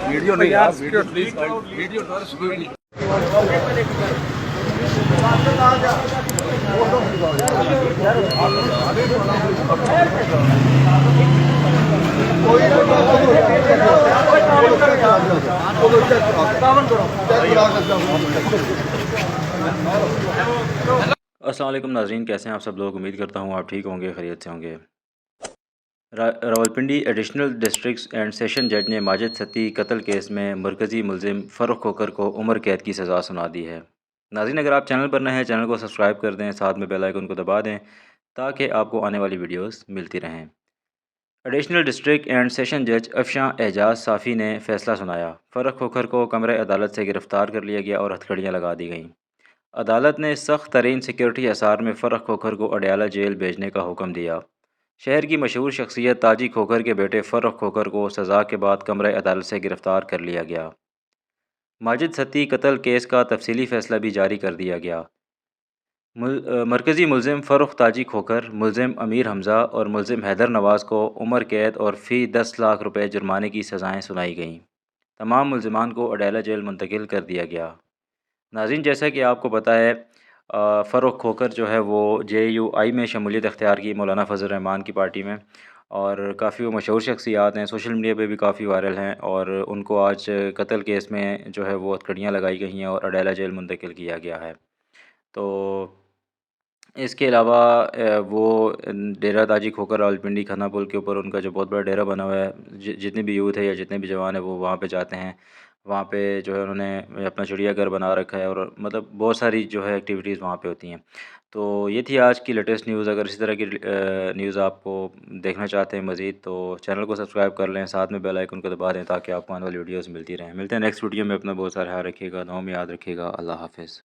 Video نہیں یار، video please, video السلام علیکم ناظرین، کیسے ہیں آپ سب لوگ؟ امید کرتا ہوں آپ ٹھیک ہوں گے، خیریت سے ہوں گے۔ Rawalpindi additional districts and session جج نے ماجد ستی قتل کیس میں مرکزی ملزم فرخ کھوکھر کو عمر قید کی سزا سنا دی ہے۔ ناظرین، اگر آپ چینل پر نئے ہیں، چینل کو سبسکرائب کر دیں، ساتھ میں بیل آئیکن کو دبا دیں تاکہ آپ کو آنے والی ویڈیوز ملتی رہیں۔ ایڈیشنل ڈسٹرکٹ اینڈ سیشن جج افشاں اعجاز صافی نے فیصلہ سنایا۔ فرخ کھوکھر کو کمرہ عدالت سے گرفتار کر لیا گیا اور ہتھکڑیاں لگا دی گئیں۔ عدالت نے سخت ترین سیکیورٹی اثار میں فرخ کھوکھر کو اڈیالہ جیل بھیجنے کا حکم دیا۔ شہر کی مشہور شخصیت تاجی کھوکھر کے بیٹے فرخ کھوکھر کو سزا کے بعد کمرہ عدالت سے گرفتار کر لیا گیا۔ ماجد ستی قتل کیس کا تفصیلی فیصلہ بھی جاری کر دیا گیا۔ مرکزی ملزم فرخ تاجی کھوکھر، ملزم امیر حمزہ اور ملزم حیدر نواز کو عمر قید اور فی 10 لاکھ روپے جرمانے کی سزائیں سنائی گئیں۔ تمام ملزمان کو اڈیالہ جیل منتقل کر دیا گیا۔ ناظرین، جیسا کہ آپ کو پتہ ہے، فرخ کھوکھر جو ہے وہ JUI میں شمولیت اختیار کی، مولانا فضل الرحمان کی پارٹی میں، اور کافی وہ مشہور شخصیات ہیں، سوشل میڈیا پہ بھی کافی وائرل ہیں، اور ان کو آج قتل کیس میں جو ہے وہ ہتھکڑیاں لگائی گئی ہیں اور اڈیالہ جیل منتقل کیا گیا ہے۔ تو اس کے علاوہ وہ ڈیرہ تاجی کھوکھر راولپنڈی کھنا پل کے اوپر ان کا جو بہت بڑا ڈیرہ بنا ہوا ہے، جتنے بھی یوتھ ہے یا جتنے بھی جوان ہیں وہ وہاں پہ جاتے ہیں۔ وہاں پہ جو ہے انہوں نے اپنا چڑیا گھر بنا رکھا ہے، اور مطلب بہت ساری جو ہے ایکٹیویٹیز وہاں پہ ہوتی ہیں۔ تو یہ تھی آج کی لیٹسٹ نیوز۔ اگر اسی طرح کی نیوز آپ کو دیکھنا چاہتے ہیں مزید، تو چینل کو سبسکرائب کر لیں، ساتھ میں بیل آئیکن کو دبا دیں تاکہ آپ کو آنے والی ویڈیوز ملتی رہیں۔ ملتے ہیں نیکسٹ ویڈیو میں، اپنا بہت سارا خیال رکھیے گا، دعاؤں میں یاد رکھیے گا۔ اللہ حافظ۔